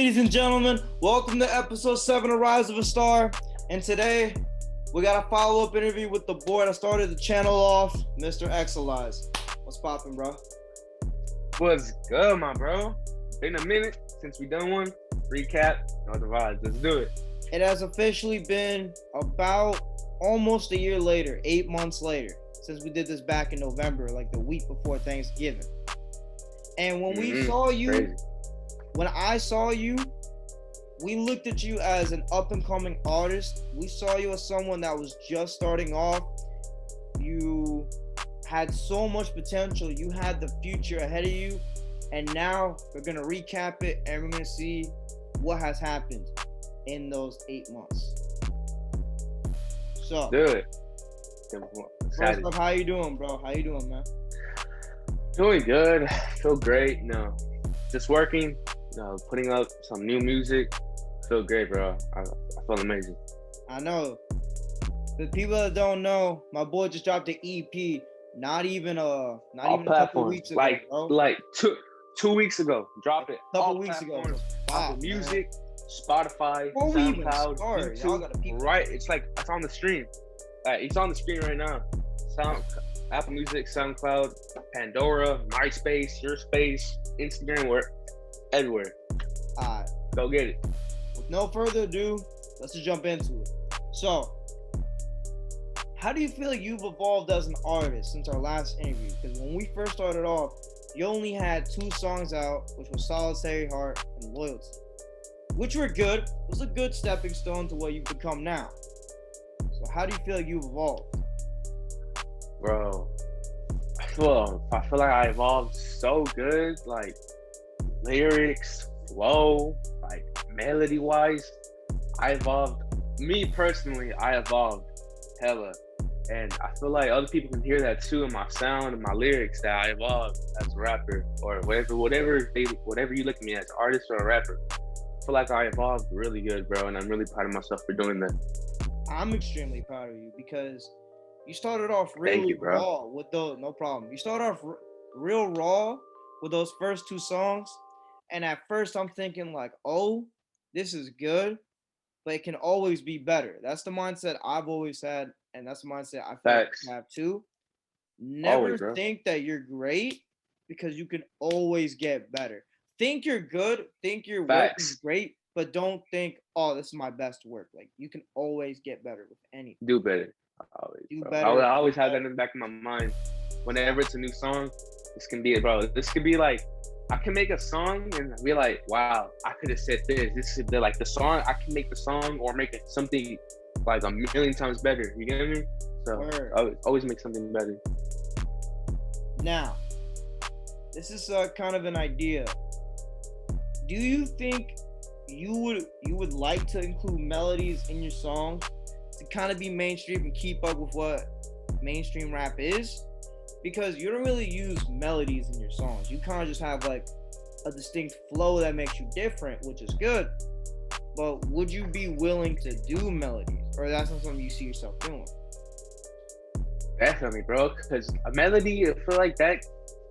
Ladies and gentlemen, welcome to episode 7 of Rise of a Star. And today, we got a follow-up interview with the boy that started the channel off, Mr. Exelise. What's poppin', bro? What's good, my bro? Been a minute since we done one. Recap, know the vibes. Let's do it. It has officially been about almost a year later, 8 months later, since we did this back in November, like the week before Thanksgiving. And when we saw you, crazy. When I saw you, we looked at you as an up-and-coming artist. We saw you as someone that was just starting off. You had so much potential. You had the future ahead of you. And now we're going to recap it, and we're going to see what has happened in those 8 months. So, Do it. First off, how you doing, bro? How you doing, man? Doing good. Feel great. Just working. Putting up some new music. Feel great, bro. I feel amazing. I know. The people that don't know, my boy just dropped an EP. Not even a couple weeks ago, bro. Like two weeks ago. Drop it. Couple weeks ago. Wow, Apple Music, Spotify, SoundCloud, y'all gotta peep. Right, it's on the screen. It's on the screen right now. Apple Music, SoundCloud, Pandora, MySpace, Your Space, Instagram, everywhere. All right. Go get it. With no further ado, let's just jump into it. So, how do you feel like you've evolved as an artist since our last interview? Because when we first started off, you only had 2 songs out, which was Solitary Heart and Loyalty, which were good. It was a good stepping stone to what you've become now. So how do you feel like you've evolved? Bro, I feel like I evolved so good, like lyrics, flow, like melody-wise. Me personally, I evolved hella. And I feel like other people can hear that too in my sound and my lyrics, that I evolved as a rapper or whatever you look at me as, an artist or a rapper. I feel like I evolved really good, bro, and I'm really proud of myself for doing that. I'm extremely proud of you because you started off really raw with those. No problem. You started off real raw with those first 2 songs, and at first I'm thinking like, oh, this is good, but it can always be better. That's the mindset I've always had, and that's the mindset I feel like you have too. Never think that you're great, because you can always get better. Think you're good, think your work is great, but don't think, oh, this is my best work. Like, you can always get better with anything. Do better. I always have that in the back of my mind. Whenever it's a new song, this can be like, I can make a song and be like, wow, I could have said this. This is like the song. I can make the song or make it something like a million times better. You get me? So I always make something better. Now, this is kind of an idea. Do you think you would like to include melodies in your songs to kind of be mainstream and keep up with what mainstream rap is? Because you don't really use melodies in your songs. You kind of just have like a distinct flow that makes you different, which is good. But would you be willing to do melodies, or that's not something you see yourself doing? Definitely, bro. Because a melody, I feel like that.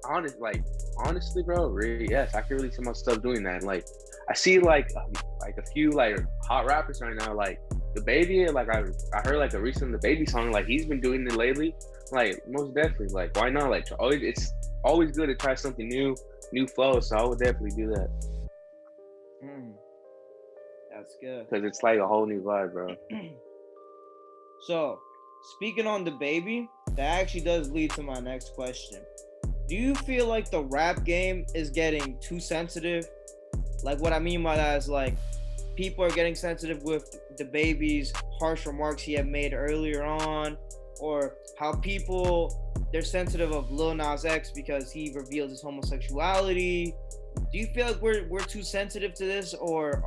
Honestly, bro, really, yes, I can really see myself doing that. Like, I see like a few like hot rappers right now, like The Baby. Like I heard like a recent The Baby song. Like, he's been doing it lately. Like, most definitely. Like, why not? Like, it's always good to try something new flow. So I would definitely do that. That's good. Because it's like a whole new vibe, bro. So, speaking on The Baby, that actually does lead to my next question. Do you feel like the rap game is getting too sensitive? Like, what I mean by that is, like, people are getting sensitive with The Baby's harsh remarks he had made earlier on, or how they're sensitive of Lil Nas X because he revealed his homosexuality. Do you feel like we're too sensitive to this, or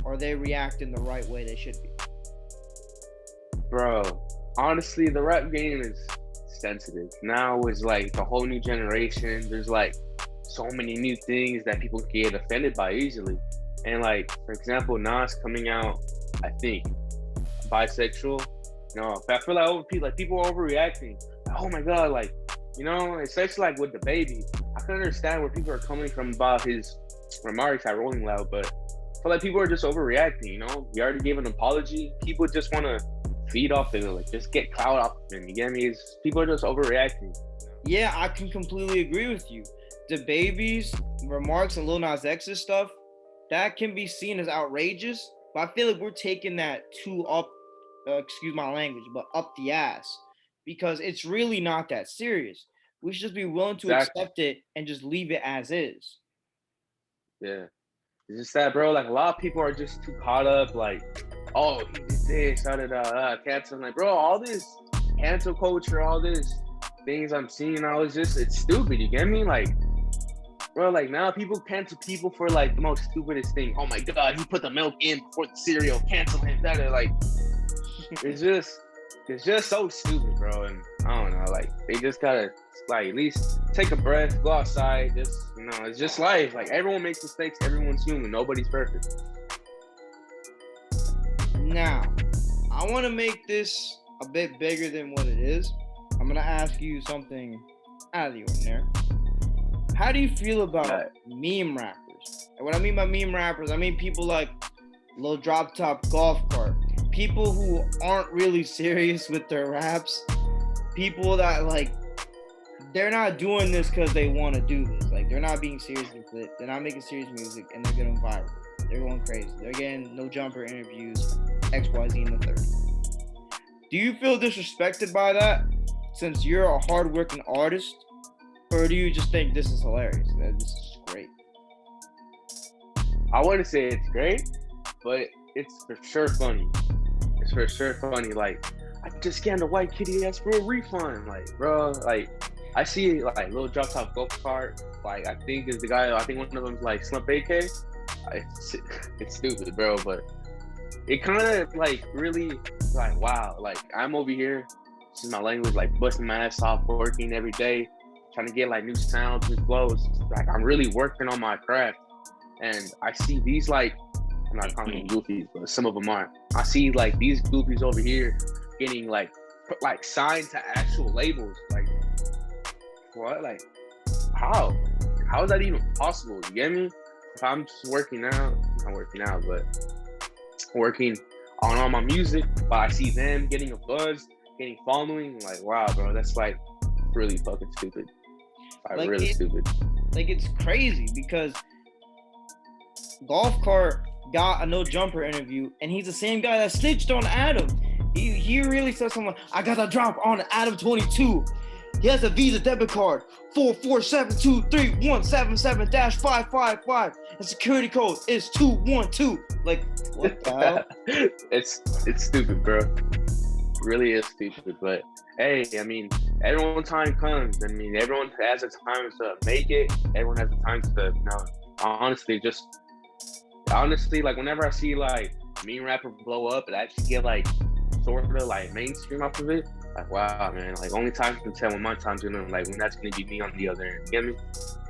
are they reacting the right way they should be? Bro, honestly, the rap game is sensitive. Now it's like the whole new generation. There's like so many new things that people get offended by easily. And like, for example, Nas coming out, I think, bisexual. I feel like people are overreacting. Oh my God, like, especially like with The Baby. I can understand where people are coming from about his remarks at Rolling Loud, but feel like people are just overreacting, you know? We already gave an apology. People just want to feed off it, like just get clout off of it. You get me? People are just overreacting. Yeah, I can completely agree with you. The baby's remarks and Lil Nas X's stuff, that can be seen as outrageous, but I feel like we're taking that too up, excuse my language, but up the ass, because it's really not that serious. We should just be willing to accept it and just leave it as is. Yeah. It's just that, bro, like a lot of people are just too caught up, like, oh, he did this, cancel. Like, bro, all this cancel culture, all this things I'm seeing now is just, it's stupid, you get me? Like, bro, like now people cancel people for like the most stupidest thing. Oh my God, he put the milk in before the cereal, cancel him. That like, it's just so stupid, bro. And I don't know, like they just gotta like at least take a breath, go outside. Just it's just life. Like everyone makes mistakes, everyone's human, nobody's perfect. Now, I want to make this a bit bigger than what it is. I'm gonna ask you something out of the ordinary. How do you feel about meme rappers? And what I mean by meme rappers, I mean people like Lil Drop Top Golf Cart. People who aren't really serious with their raps. People that like, they're not doing this because they want to do this. Like they're not being serious with it. They're not making serious music and they're getting viral. They're going crazy. They're getting No Jumper interviews, XYZ in the third. Do you feel disrespected by that since you're a hardworking artist? Or do you just think this is hilarious? That this is great? I wouldn't say it's great, but it's for sure funny. It's for sure funny. Like, I just scanned a white kitty ass for a refund. Like, bro, like, I see like Lil Drop Top Go Kart. Like, I think is the guy. I think one of them's like Slump AK. It's stupid, bro, but it kind of like really like wow. Like, I'm over here. This is my language. Like, busting my ass off, working every day, trying to get like new sounds, new flows. Like I'm really working on my craft, and I see these like, I'm not calling them goofies, but some of them are. I see like these goofies over here getting like signed to actual labels. Like what? Like how? How is that even possible? You get me? If I'm just working out, not working out, but working on all my music, but I see them getting a buzz, getting following. Like wow, bro, that's like really fucking stupid. Like really stupid. Like it's crazy because Golf Cart got a No Jumper interview, and he's the same guy that snitched on Adam. He really said something like, I got a drop on Adam 22. He has a Visa debit card 447231777-555. The security code is 212. Like what the hell? It's stupid, bro. It really is stupid, but hey, I mean, everyone's time comes. I mean, everyone has a time to make it. Everyone has a time to, honestly, like whenever I see like meme rapper blow up and actually get like sort of like mainstream off of it, like wow, man, like only time can tell when my time's gonna like when that's gonna be me on the other end. You get me?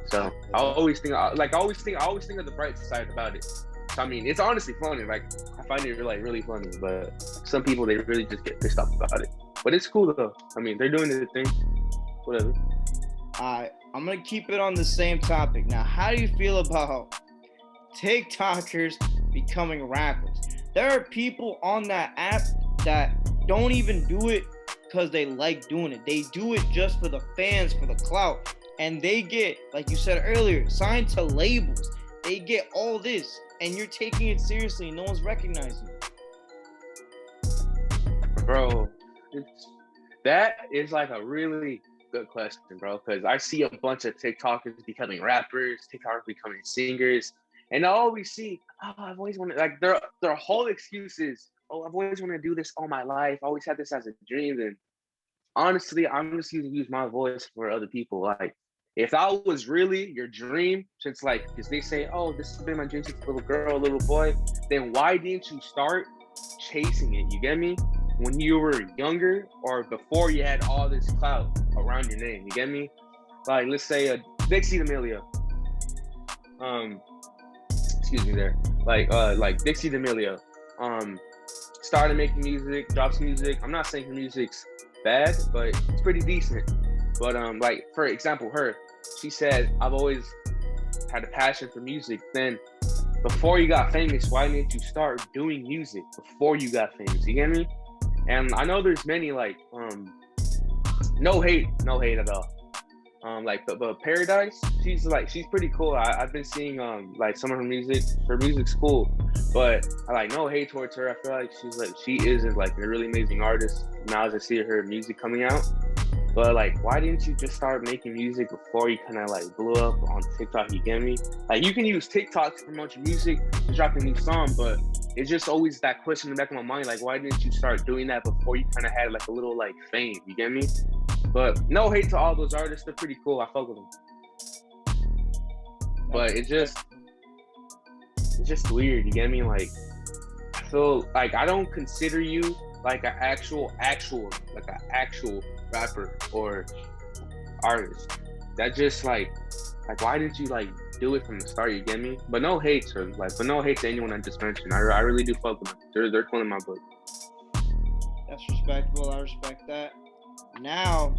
So I always think of the bright side about it. So I mean, it's honestly funny. Like I find it like really funny, but some people they really just get pissed off about it. But it's cool though. I mean, they're doing their thing. Whatever. Alright, I'm gonna keep it on the same topic. Now, how do you feel about TikTokers becoming rappers? There are people on that app that don't even do it because they like doing it. They do it just for the fans, for the clout. And they get, like you said earlier, signed to labels. They get all this, and you're taking it seriously. No one's recognizing you. Bro, that is like a really good question, bro. Because I see a bunch of TikTokers becoming rappers, TikTokers becoming singers, and I always see, oh, I've always wanted, like their whole excuse is, oh, I've always wanted to do this all my life. I always had this as a dream. And honestly, I'm just going to use my voice for other people. Like, if that was really your dream, since like, because they say, oh, this has been my dream since a little girl, a little boy, then why didn't you start chasing it? You get me? When you were younger or before you had all this clout around your name, you get me? Like, let's say Dixie D'Amelio. Excuse me there. Like Dixie D'Amelio. Started making music, drops music. I'm not saying her music's bad, but it's pretty decent. But like for example, she said, I've always had a passion for music. But before you got famous, why didn't you start doing music before you got famous? You get me? And I know there's many like no hate at all. But Paradise, she's pretty cool. I've been seeing like some of her music. Her music's cool, but I like no hate towards her. I feel like she is like a really amazing artist. Now as I see her music coming out, but like, why didn't you just start making music before you kind of like blew up on TikTok? You get me? Like you can use TikTok to promote your music, to drop a new song, but it's just always that question in the back of my mind. Like, why didn't you start doing that before you kind of had like a little like fame? You get me? But no hate to all those artists. They're pretty cool. I fuck with them. But it's just weird. You get me? Like, I feel like I don't consider you like an actual rapper or artist. That just like why didn't you like do it from the start? You get me? But no hate to anyone I just mentioned. I really do fuck with them. They're cool in my book. That's respectable. I respect that. Now,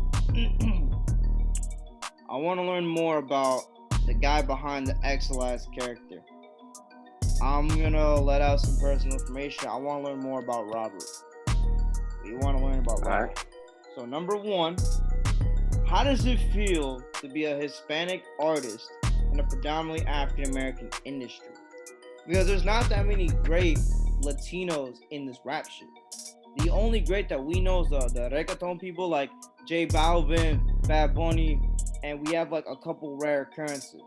I want to learn more about the guy behind the Exelise character. I'm gonna let out some personal information. I want to learn more about Robert. We want to learn about Robert. Right. So, number one, how does it feel to be a Hispanic artist in a predominantly African American industry? Because there's not that many great Latinos in this rap shit. The only great that we know is the reggaeton people like J Balvin, Bad Bunny, and we have like a couple rare occurrences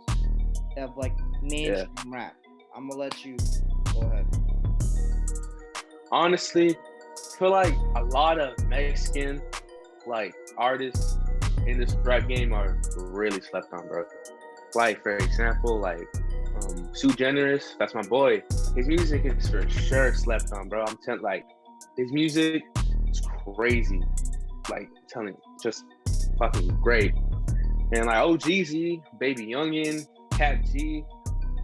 of like mainstream rap. I'm gonna let you go ahead. Honestly, I feel like a lot of Mexican like artists in this rap game are really slept on, bro. Like for example, like Sue Generous, that's my boy. His music is for sure slept on, bro. I'm telling like his music is crazy. Like I'm telling you, just fucking great. And like OGZ, Baby Youngin, Cat G,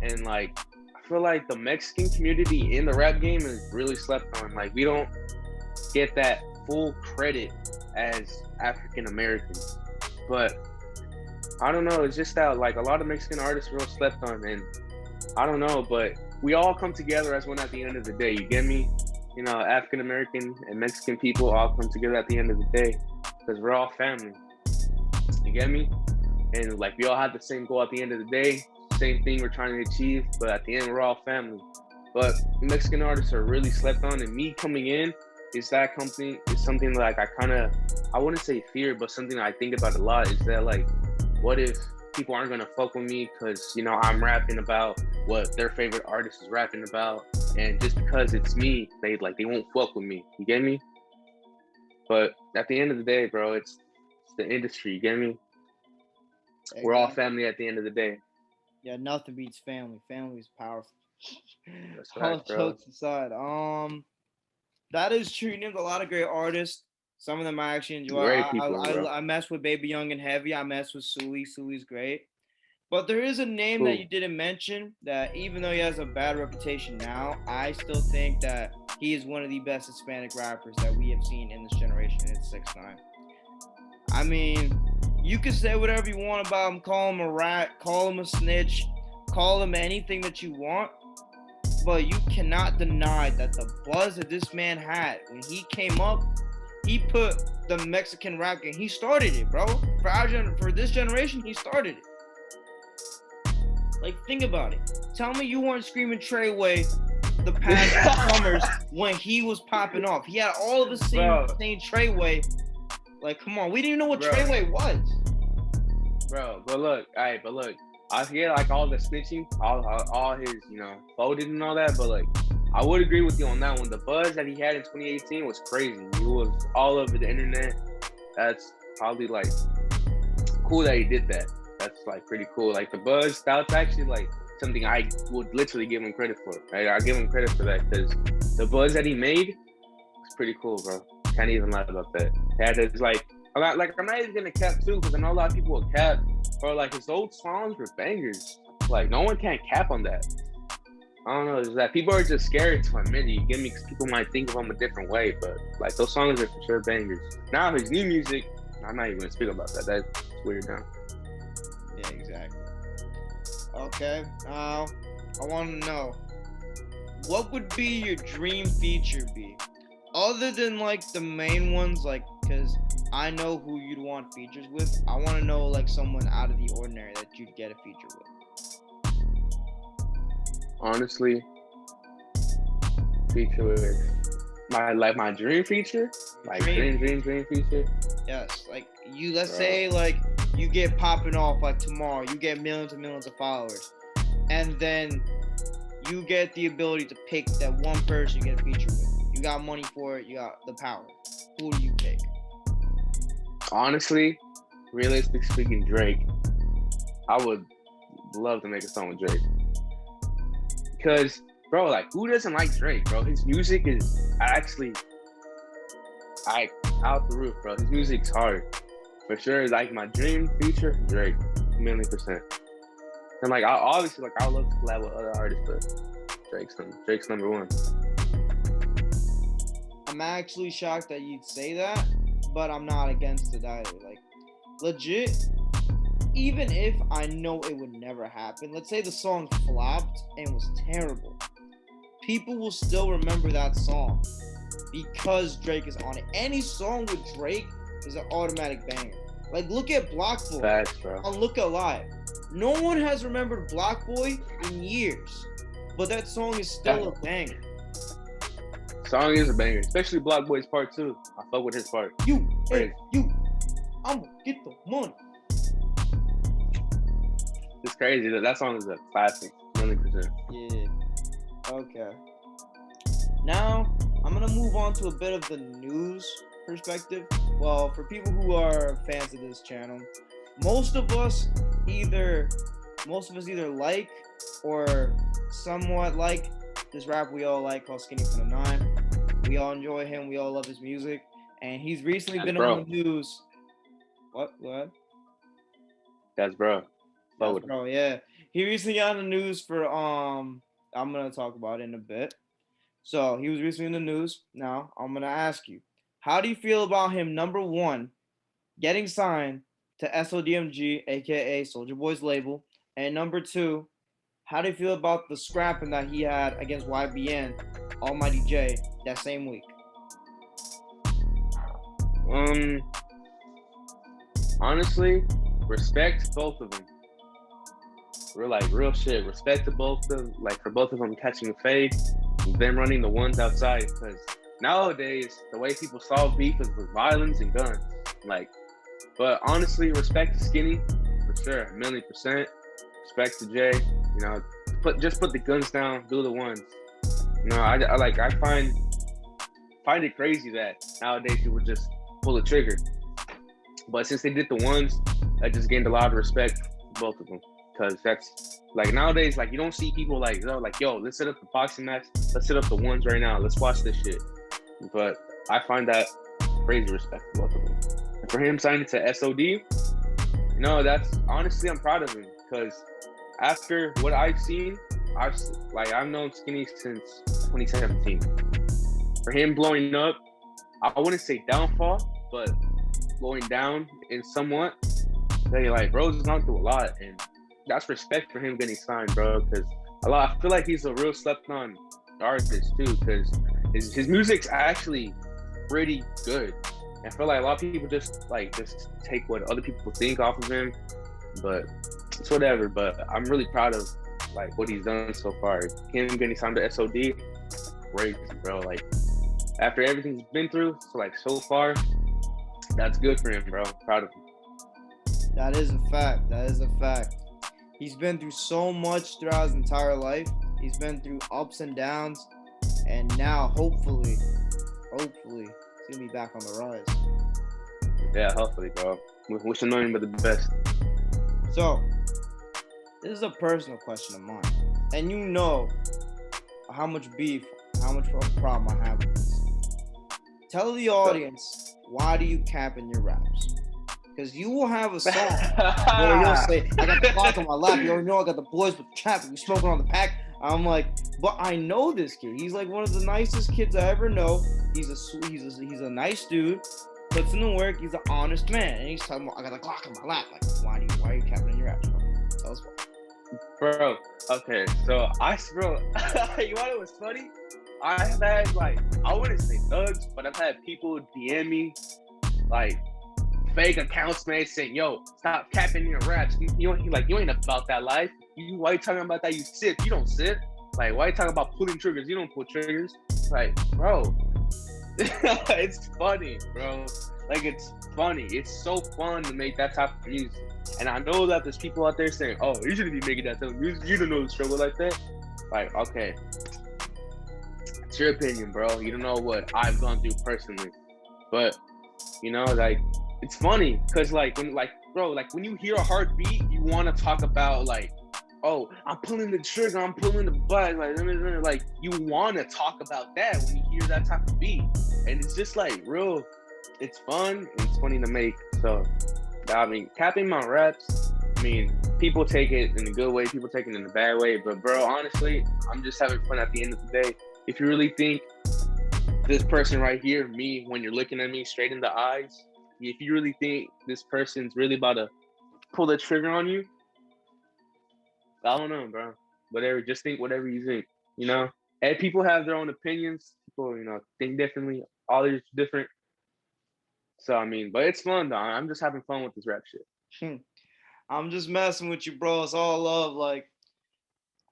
and like I feel like the Mexican community in the rap game is really slept on. Like we don't get that full credit as African Americans. But I don't know, it's just that like a lot of Mexican artists real slept on, and I don't know, but we all come together as one at the end of the day. You get me? You know, African American and Mexican people all come together at the end of the day because we're all family. You get me? And like we all have the same goal at the end of the day, same thing we're trying to achieve, but at the end we're all family. But Mexican artists are really slept on, and me coming in is something like I wouldn't say fear, but something I think about a lot is that like, what if people aren't gonna fuck with me because you know I'm rapping about what their favorite artist is rapping about, and just because it's me, they won't fuck with me. You get me? But at the end of the day, bro, it's the industry. You get me? Exactly. We're all family at the end of the day. Yeah, nothing beats family. Family is powerful. That's right, all jokes aside, that is true. You named a lot of great artists. Some of them I actually enjoy. Great people, I mess with Baby Young and Heavy. I mess with Sully. Sully's great. But there is a name that you didn't mention that even though he has a bad reputation now, I still think that he is one of the best Hispanic rappers that we have seen in this generation. It's 6ix9ine. I mean, you can say whatever you want about him. Call him a rat. Call him a snitch. Call him anything that you want. But you cannot deny that the buzz that this man had when he came up, he put the Mexican rap game. He started it, bro. For this generation, he started it. Like, think about it. Tell me you weren't screaming Trayway the past summers when he was popping off. He had all of us saying Trayway. Like, come on. We didn't even know what Trayway was. Bro, but look, I get like all the snitching, all his, folded and all that, but like, I would agree with you on that one. The buzz that he had in 2018 was crazy. He was all over the internet. That's probably like cool that he did that. That's like pretty cool. Like the buzz, that's actually like something I would literally give him credit for. Right? I give him credit for that because the buzz that he made was pretty cool, bro. Can't even lie about that. Had his I'm not even gonna cap too because I know a lot of people will cap, but like his old songs were bangers. Like no one can cap on that. I don't know, it's that people are just scared to admit it. You get me? Because people might think of him a different way, but like those songs are for sure bangers. Now his new music, I'm not even gonna speak about that. That's weird now. Yeah, exactly. Okay, I want to know what would be your dream feature be? Other than like the main ones, like, because I know who you'd want features with. I want to know like someone out of the ordinary that you'd get a feature with. Honestly, feature with my dream feature, like dream feature. Yes, like you. Let's say like you get popping off like tomorrow. You get millions and millions of followers, and then you get the ability to pick that one person you get a feature with. You got money for it. You got the power. Who do you pick? Honestly, realistically speaking, Drake. I would love to make a song with Drake. Because, bro, like, who doesn't like Drake, bro? His music is actually, out the roof, bro. His music's hard. For sure, like, my dream feature, Drake. 1,000,000%. And, like, I would love to collab with other artists, but Drake's number one. I'm actually shocked that you'd say that, but I'm not against it either. Like, legit, even if I know it would never happen, let's say the song flopped and was terrible, people will still remember that song because Drake is on it. Any song with Drake is an automatic banger. Like, look at Block Boy on Look Alive. No one has remembered Block Boy in years, but that song is still a banger. Song is a banger, especially Block Boy's part 2. I fuck with his part. You, I'm gonna get the money. It's crazy. That song is a classic, 1,000,000%. Yeah. Okay. Now, I'm gonna move on to a bit of the news perspective. Well, for people who are fans of this channel, most of us either like or somewhat like this rapper we all like called Skinny from the 9. We all enjoy him. We all love his music. And he's recently been on the news. What? Go ahead. That's bro. That's bro, yeah. He recently got on the news for, I'm going to talk about it in a bit. So he was recently in the news. Now, I'm going to ask you, how do you feel about him, number one, getting signed to SODMG, a.k.a. Soulja Boy's label? And number two, how do you feel about the scrapping that he had against YBN, Almighty J, that same week? Honestly, respect both of them. Real shit. Respect to both of them, like for both of them catching a fade, and them running the ones outside. Because nowadays, the way people solve beef is with violence and guns. Like, but honestly, respect to Skinny for sure, 1,000,000%. Respect to Jay. You know, put the guns down, do the ones. You know, I find it crazy that nowadays people just pull the trigger. But since they did the ones, I just gained a lot of respect for both of them. Because that's, like, nowadays, like, you don't see people like, yo, let's set up the boxing match. Let's set up the ones right now. Let's watch this shit. But I find that crazy respect for both of them. And for him signing to SOD, that's, honestly, I'm proud of him. Because after what I've seen, I've known Skinny since 2017. For him blowing up, I wouldn't say downfall, but blowing down in somewhat. Bro's gone through a lot, and that's respect for him getting signed, bro. Because I feel like he's a real slept-on artist too. Because his music's actually pretty good. I feel like a lot of people just take what other people think off of him, but it's whatever. But I'm really proud of what he's done so far. Him getting signed to SOD, crazy, bro. Like, after everything he's been through, so far, that's good for him, bro. Proud of him. That is a fact. He's been through so much throughout his entire life. He's been through ups and downs, and now hopefully, he's gonna be back on the rise. Yeah, hopefully, bro. Wish him nothing but the best. So, this is a personal question of mine, and you know how much problem I have with this. Tell the audience, why do you cap in your raps? Because you will have a song where you'll say, I got the clock on my lap. You already know I got the boys with the trap. We smoking on the pack. I'm like, but I know this kid. He's like one of the nicest kids I ever know. He's a nice dude. Puts in the work. He's an honest man. And he's talking about, I got the clock on my lap. Like, why are you capping in your raps, bro? Tell us why. Bro, okay, so bro, you know what was funny? I have had, like, I wouldn't say thugs, but I've had people DM me, like, fake accounts, man, saying, yo, stop capping your raps. You ain't about that life. Why you talking about that? You sip. You don't sip. Like, why you talking about pulling triggers? You don't pull triggers. Like, bro, it's funny, bro. Like, it's funny. It's so fun to make that type of music. And I know that there's people out there saying, oh, you shouldn't be making that type of music. You don't know the struggle like that. Like, okay. It's your opinion, bro. You don't know what I've gone through personally. But, you know, like, it's funny because, like, when you hear a hard beat, you want to talk about, like, oh, I'm pulling the trigger, I'm pulling the button, like you want to talk about that when you hear that type of beat, and it's just like real. It's fun and it's funny to make. So, I mean, capping my raps. I mean, people take it in a good way, people take it in a bad way. But bro, honestly, I'm just having fun at the end of the day. If you really think this person right here, me, when you're looking at me straight in the eyes, if you really think this person's really about to pull the trigger on you, I don't know, bro. Whatever, just think whatever you think, you know? And people have their own opinions. People, you know, think differently. All is different. So, I mean, but it's fun, though. I'm just having fun with this rap shit. I'm just messing with you, bro. It's all love. Like,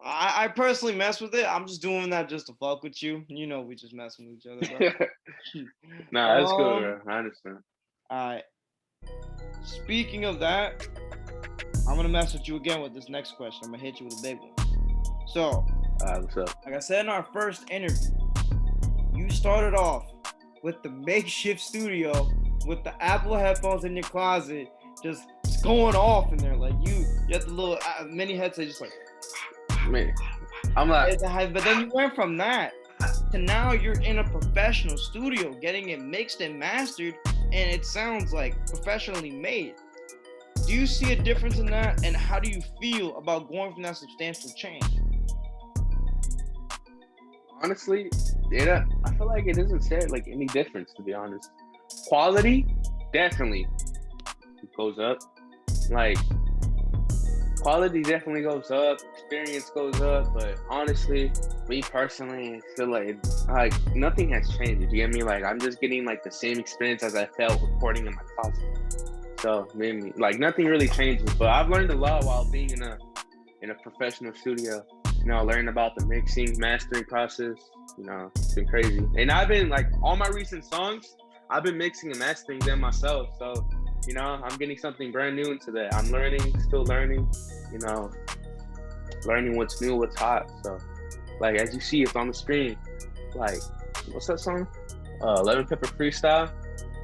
I personally mess with it. I'm just doing that just to fuck with you. You know, we just messing with each other, bro. Nah, that's good, bro. I understand. All right. Speaking of that, I'm gonna mess with you again with this next question. I'm gonna hit you with a big one. So, what's up? Like I said in our first interview, you started off with the makeshift studio with the Apple headphones in your closet, just going off in there. Like you had the little mini headset, just like. Man, I'm like. But then you went from that to now you're in a professional studio, getting it mixed and mastered, and it sounds like professionally made. Do you see a difference in that, and how do you feel about going from that substantial change? Honestly, I feel like it doesn't say like any difference, to be honest. Quality definitely goes up. Like, quality definitely goes up, experience goes up, but honestly, me personally, I feel like nothing has changed. You get me? Like, I'm just getting like the same experience as I felt recording in my closet. So maybe like nothing really changes, but I've learned a lot while being in a professional studio. You know, learning about the mixing, mastering process. You know, it's been crazy. And I've been like all my recent songs, I've been mixing and mastering them myself. So, you know, I'm getting something brand new into that. I'm learning, still learning. You know, learning what's new, what's hot. So, like as you see, it's on the screen. Like, what's that song? Lemon Pepper Freestyle.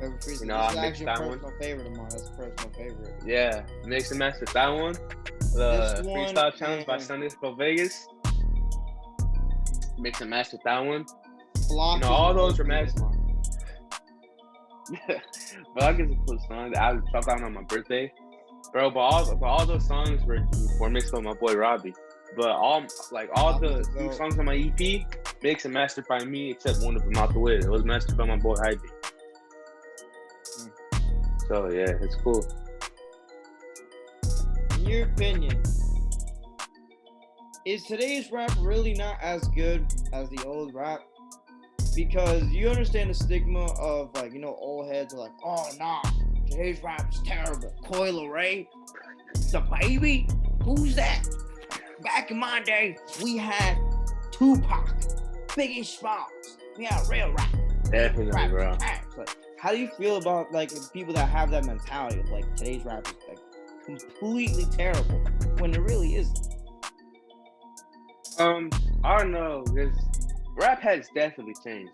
You know, I mixed that one. Personal favorite of mine. That's a personal favorite. Yeah, mix and master that one. The Freestyle Challenge by Sunday Pro Vegas. Mix and master that one. You know, all those were mastered. Block is a cool song. I dropped out on my birthday, bro. But all those songs were mixed by my boy Robbie. But all the new songs on my EP, mixed and mastered by me, except one of them out the way. It was mastered by my boy Heidi. So yeah, it's cool. In your opinion, is today's rap really not as good as the old rap? Because you understand the stigma of, like, you know, old heads are like, oh nah, today's rap is terrible. Coil Ray, the baby, who's that? Back in my day, we had Tupac, Biggie Smalls, we had real rap. Definitely, rap, bro. Like, how do you feel about like people that have that mentality of like today's rap is like completely terrible when it really isn't? I don't know, because rap has definitely changed.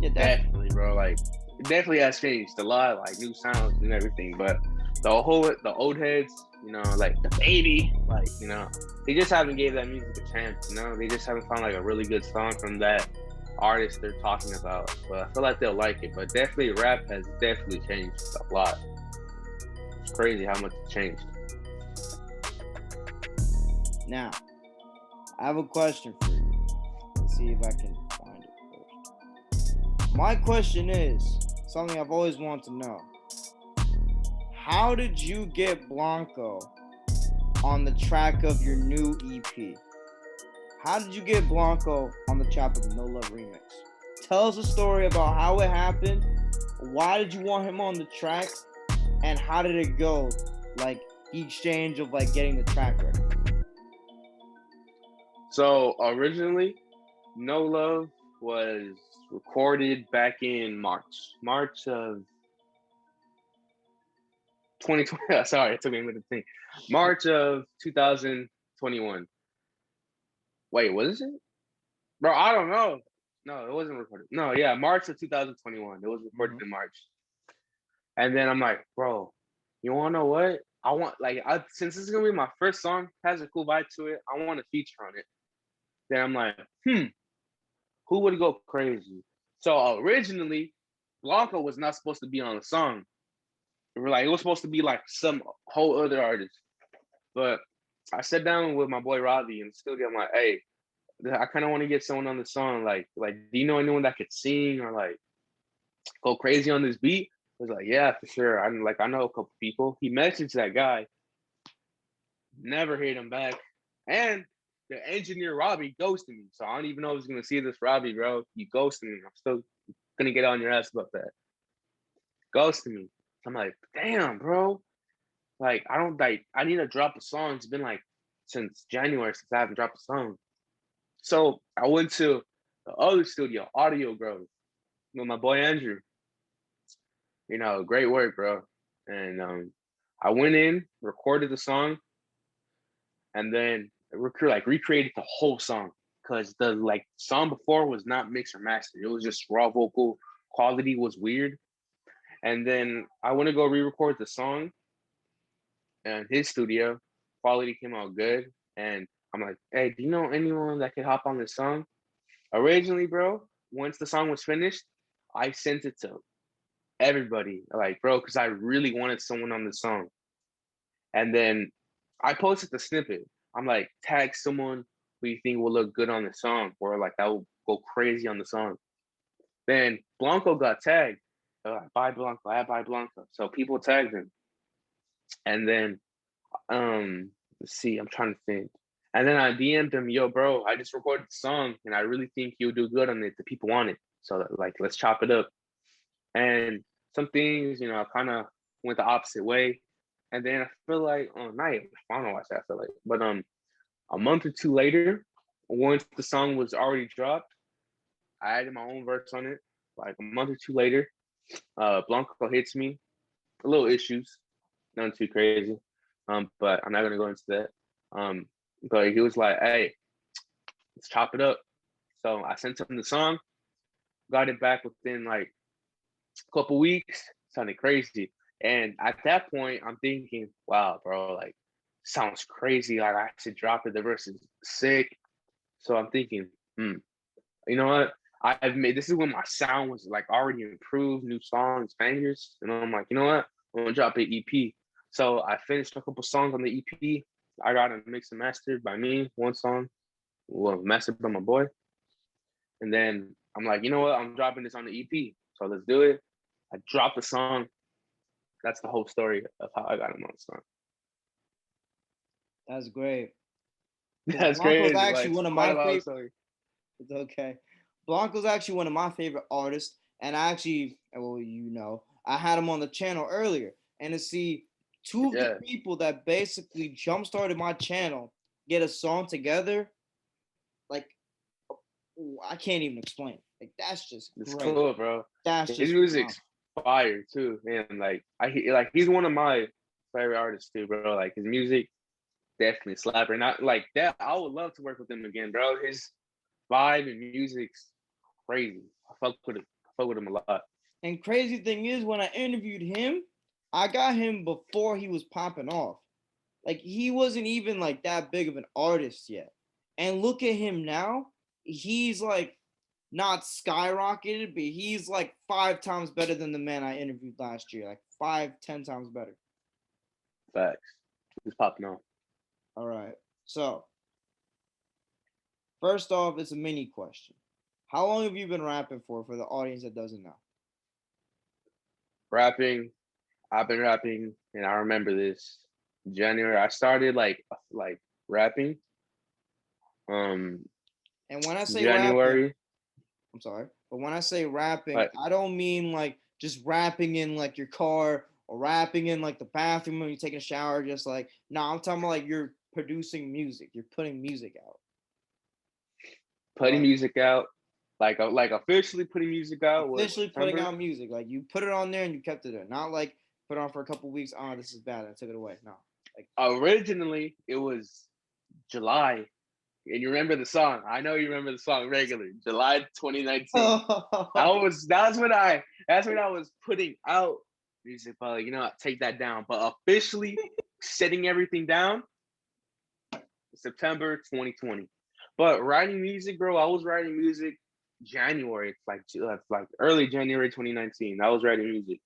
Yeah, definitely, bro. Like, it definitely has changed a lot, like new sounds and everything. But the old heads, you know, like the baby, like, you know, they just haven't gave that music a chance. You know, they just haven't found like a really good song from that artist they're talking about. But I feel like they'll like it. But definitely, rap has definitely changed a lot. It's crazy how much it changed. Now, I have a question for you. Let's see if I can find it first. My question is something I've always wanted to know. How did you get Blanco on the track of your new EP. How did you get Blanco on the track of the No Love remix? Tell us a story about how it happened. Why did you want him on the track? And how did it go? Like the exchange of like getting the track ready. So originally, No Love was recorded back in March of 2020. Sorry, it took me a minute to think. March of 2021. Wait, was it? Bro, I don't know. No, it wasn't recorded. No, yeah, March of 2021. It was recorded in March. And then I'm like, bro, you wanna know what? I want since this is gonna be my first song, has a cool vibe to it. I want a feature on it. Then I'm like, who would go crazy? So originally, Blanco was not supposed to be on the song. It was supposed to be like some whole other artist. But I sat down with my boy Robbie in the studio. I'm like, hey, I kind of want to get someone on the song. Like, do you know anyone that could sing or like go crazy on this beat? I was like, yeah, for sure. I know a couple people. He messaged that guy, never hit him back, and the engineer Robbie ghosted me. So I don't even know if he's gonna see this, Robbie, bro. You ghosted me. I'm still gonna get on your ass about that. Ghosted me. I'm like, damn, bro. Like, I need to drop a song. It's been like since January since I haven't dropped a song. So I went to the other studio, Audio Grove, with my boy Andrew. You know, great work, bro. And I went in, recorded the song, and then recreated the whole song because the song before was not mixed or mastered. It was just raw vocal. Quality was weird. And then I went to go re-record the song in his studio. Quality came out good. And I'm like, hey, do you know anyone that could hop on this song? Originally, bro, once the song was finished, I sent it to everybody. Like, bro, because I really wanted someone on the song. And then I posted the snippet. I'm like, tag someone who you think will look good on the song or like that will go crazy on the song. Then Blanco got tagged. Like, bye Blanco, I bye Blanco. So people tagged him. And then let's see, I'm trying to think. And then I DM'd him, yo, bro, I just recorded the song and I really think you'll do good on it. The people want it. So like let's chop it up. And some things, you know, kind of went the opposite way. And then I feel like I don't know why I feel like, but a month or two later, once the song was already dropped, I added my own verse on it. Like a month or two later, Blanco hits me, a little issues, nothing too crazy. But I'm not gonna go into that. But he was like, hey, let's chop it up. So I sent him the song, got it back within like a couple weeks, sounded crazy. And at that point, I'm thinking, wow, bro, like sounds crazy. Like I should drop it. The verse is sick. So I'm thinking, you know what? This is when my sound was like already improved, new songs, bangers. And I'm like, you know what? I'm gonna drop an EP. So I finished a couple songs on the EP. I got it mixed and mastered by me, one song, mastered by my boy. And then I'm like, you know what? I'm dropping this on the EP. So let's do it. I dropped the song. That's the whole story of how I got him on the song. That's great. That's crazy. Blanco's actually one of my favorite. It's okay. Blanco's actually one of my favorite artists, and I actually, well, you know, I had him on the channel earlier, and to see two of the people that basically jump-started my channel get a song together, like I can't even explain. Like that's just it's great. Cool, bro. That's his music's fire too, man. Like he's one of my favorite artists too, bro. Like his music definitely slapper. And I like that. I would love to work with him again, bro. His vibe and music's crazy. I fuck with him a lot. And crazy thing is, when I interviewed him, I got him before he was popping off. Like he wasn't even like that big of an artist yet. And look at him now. He's like not skyrocketed, but he's like 5 times better than the man I interviewed last year. Like 5-10 times better. Facts. He's popping off. All right. So first off, it's a mini question. How long have you been rapping for the audience that doesn't know? Rapping. I've been rapping, and I remember this January. I started like rapping. And when I say January. rapping, I'm sorry, but when I say rapping, Like, I don't mean like just rapping in like your car or rapping in like the bathroom when you're taking a shower. Just like, no, I'm talking about like you're producing music. You're putting music out. putting music out, like officially putting music out. Officially putting out music, like you put it on there and you kept it there, not like put it on for a couple weeks. Oh, this is bad. I took it away. No, like originally it was July, and you remember the song. I know you remember the song regularly. July 2019. That's when I was putting out music, but like, you know, take that down. But officially setting everything down, September 2020. But writing music, bro, I was writing music January. It's like early January 2019. I was writing music.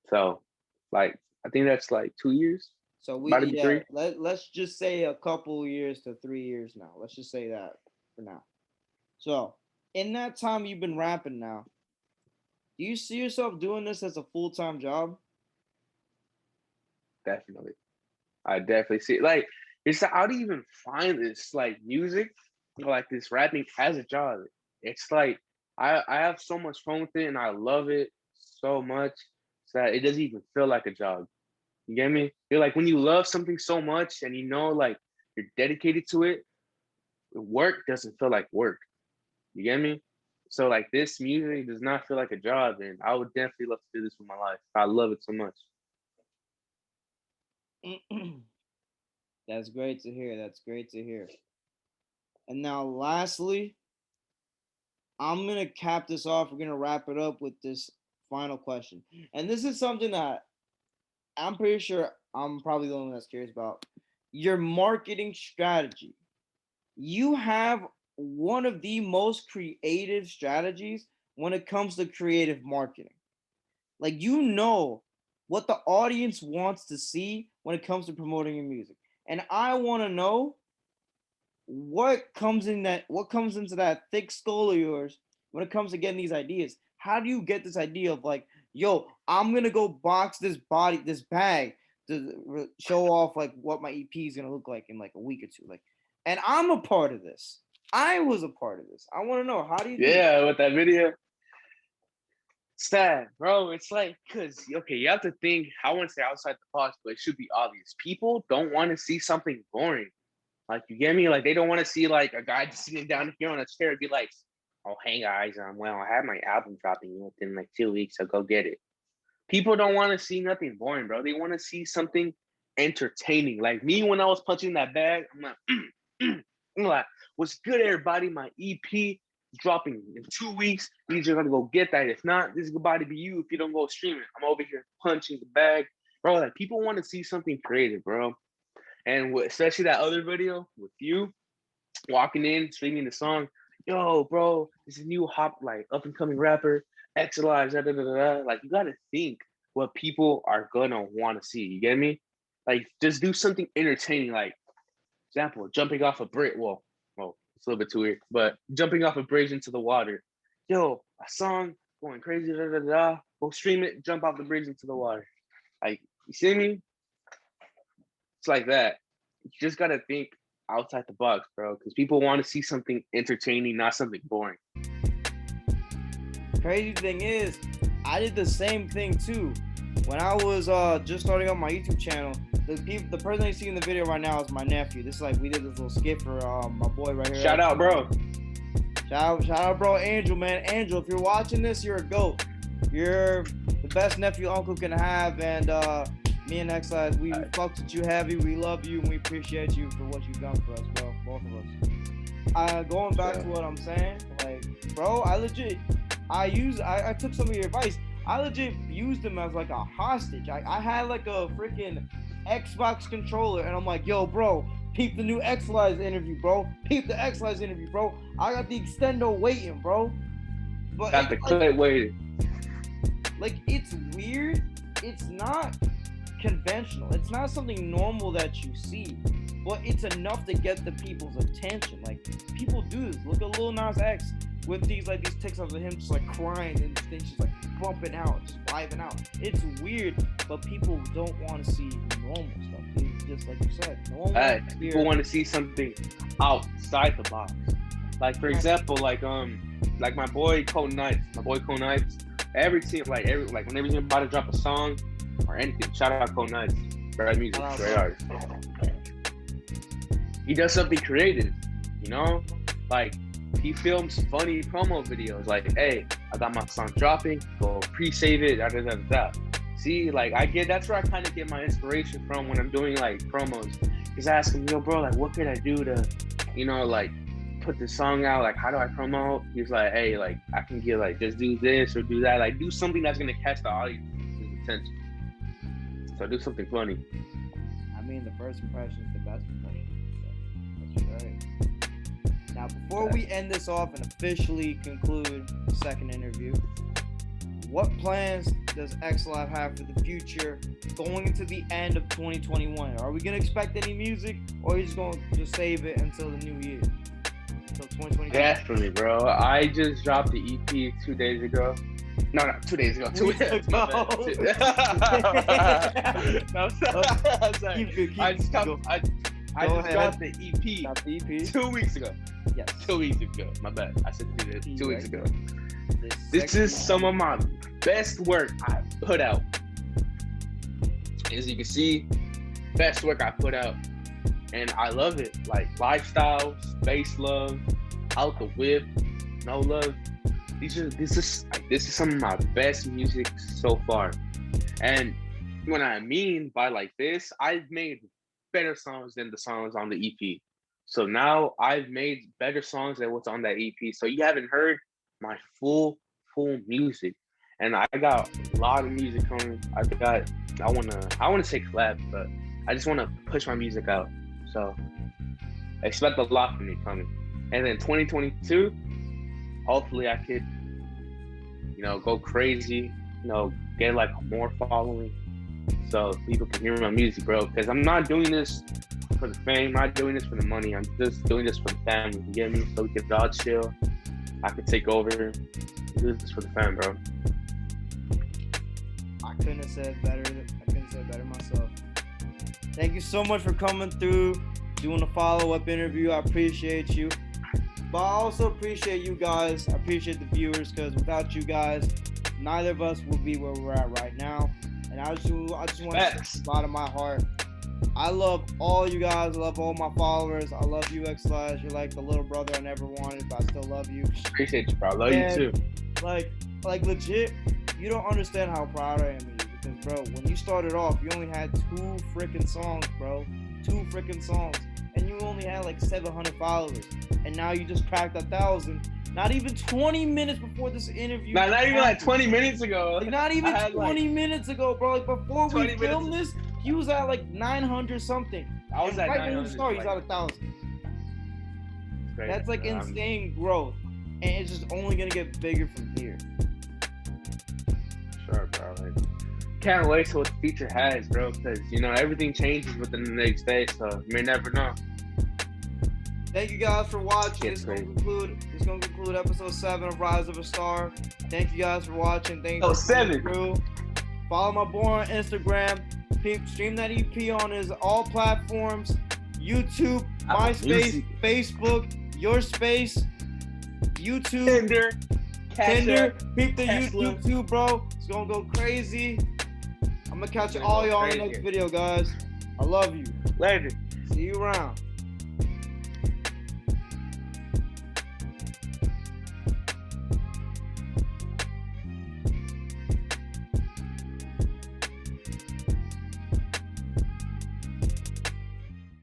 So, like, I think that's like 2 years. So let's just say a couple years to 3 years now. Let's just say that for now. So, in that time you've been rapping now, do you see yourself doing this as a full-time job? Definitely. I definitely see it. Like, it's how do you even find this like music, like this rapping as a job? It's like I have so much fun with it and I love it so much that it doesn't even feel like a job. You get me? You're like when you love something so much and you know like you're dedicated to it, work doesn't feel like work. You get me? So like this music does not feel like a job, and I would definitely love to do this with my life. I love it so much. That's great to hear. That's great to hear. And now, lastly, I'm going to cap this off. We're going to wrap it up with this final question. And this is something that I'm pretty sure I'm probably the only one that's curious about. Your marketing strategy. You have one of the most creative strategies when it comes to creative marketing. Like, you know what the audience wants to see when it comes to promoting your music. And I want to know what comes into that thick skull of yours when it comes to getting these ideas. How do you get this idea of like, yo, I'm gonna go box this bag to show off like what my EP is gonna look like in like a week or two, like, and I'm a part of this. I was a part of this. I want to know, how do you do it? With that video. Sad, bro. It's like, because, okay, you have to think, I wouldn't say outside the box, but it should be obvious. People don't want to see something boring. Like, you get me? Like, they don't want to see, like, a guy just sitting down here on a chair and be like, oh, hey, guys, well, I have my album dropping within, like, 2 weeks, so go get it. People don't want to see nothing boring, bro. They want to see something entertaining. Like, me, when I was punching that bag, I'm like, what's good, everybody? My EP dropping in 2 weeks. You're gonna go get that. If not, this is goodbye to be you if you don't go stream it. I'm over here punching the bag, bro. Like, people want to see something creative, bro. And especially that other video with you walking in, streaming the song. Yo, bro, this is a new up and coming rapper, Exelise, da da da da. Like, you gotta think what people are gonna want to see. You get me? Like, just do something entertaining. Like, example, jumping off a brick wall. Well, it's a little bit too weird, but jumping off a bridge into the water. Yo, a song going crazy, da da da. Go stream it, jump off the bridge into the water. Like, you see me? It's like that. You just gotta think outside the box, bro, because people want to see something entertaining, not something boring. Crazy thing is, I did the same thing too. When I was just starting up my YouTube channel, the person you see in the video right now is my nephew. This is like, we did this little skit for my boy right here. Shout out, bro. Shout out, bro. Angel, man. Angel, if you're watching this, you're a GOAT. You're the best nephew uncle can have, and me and Exelise, we fucked with you heavy. We love you and we appreciate you for what you've done for us, bro. Both of us. Going back to what I'm saying, like, bro, I took some of your advice. I legit used him as like a hostage. I had like a freaking Xbox controller, and I'm like, yo, bro, peep the new Exelise interview, bro. Peep the Exelise interview, bro. I got the extendo waiting, bro. But got the clip waiting. Like, it's weird. It's not conventional. It's not something normal that you see, but it's enough to get the people's attention. Like, people do this. Look at Lil Nas X. with these TikToks of him just like crying and things just like bumping out, just vibing out. It's weird, but people don't want to see normal stuff. It's just like you said, people want to see something outside the box. Like for example, like my boy Cole Knights. Every team, whenever he's about to drop a song or anything, shout out Cole Knights. Great music, great artist. He does something creative, you know? Like, he films funny promo videos. Like, hey, I got my song dropping, go pre-save it, da. See, like, that's where I kind of get my inspiration from when I'm doing, like, promos. Because I ask him, yo, bro, like, what could I do to, you know, like, put the song out? Like, how do I promote? He's like, hey, like, I can get, like, just do this or do that. Like, do something that's going to catch the audience's attention. So do something funny. I mean, the first impression is the best impression. So that's right. Now, before we end this off and officially conclude the second interview, what plans does Exelise have for the future going into the end of 2021? Are we going to expect any music, or are you just going to just save it until the new year? Until 2022? Definitely, bro. I just dropped the EP 2 days ago. No, not 2 days ago. 2 weeks ago. No, I'm sorry. I just dropped the EP. Drop the EP 2 weeks ago. Yes. 2 weeks ago. My bad. I said 2 weeks ago. This is some of my best work I put out. As you can see, best work I put out. And I love it. Like Lifestyle, Space Love, Out the Whip, No Love. This is some of my best music so far. And what I mean by like this, I've made better songs than the songs on the EP. So now I've made better songs than what's on that EP. So you haven't heard my full music. And I got a lot of music coming. I wanna say collab, but I just wanna push my music out. So expect a lot from me coming. And then 2022, hopefully I could, you know, go crazy, you know, get like more following so people can hear my music, bro. Because I'm not doing this for the fame, I'm not doing this for the money. I'm just doing this for the family, you get me? So we can all chill. I could take over, do this for the fam, bro. I couldn't have said better myself. Thank you so much for coming through, doing a follow-up interview. I appreciate you. But I also appreciate you guys. I appreciate the viewers, because without you guys, neither of us would be where we're at right now. And I just want to say from the bottom of my heart, I love all you guys. I love all my followers. I love you, Exelise. You're like the little brother I never wanted, but I still love you. Appreciate you, bro. I love you too. Like legit, you don't understand how proud I am of you. Because, bro, when you started off, you only had 2 freaking songs, bro. 2 freaking songs. And you only had like 700 followers. And now you just cracked 1,000. Not even 20 minutes before this interview. Not even like 20 minutes ago. Like, not even 20 minutes ago, bro. Like, before we filmed this, he was at like 900 something. I was at right 900. When he started, he's at 1,000. That's like insane growth. And it's just only going to get bigger from here. Sure, bro. Like, can't wait till what the future has, bro, because, you know, everything changes within the next day, so you may never know. Thank you guys for watching. This is going to conclude episode 7 of Rise of a Star. Thank you guys for watching. Thank you. 7. Follow my boy on Instagram. Stream that EP on his all platforms. YouTube, MySpace, Facebook, Your Space, YouTube, Tinder. Peep the YouTube too, bro. It's going to go crazy. I'm going to catch all y'all in the next video, guys. I love you. Later. See you around.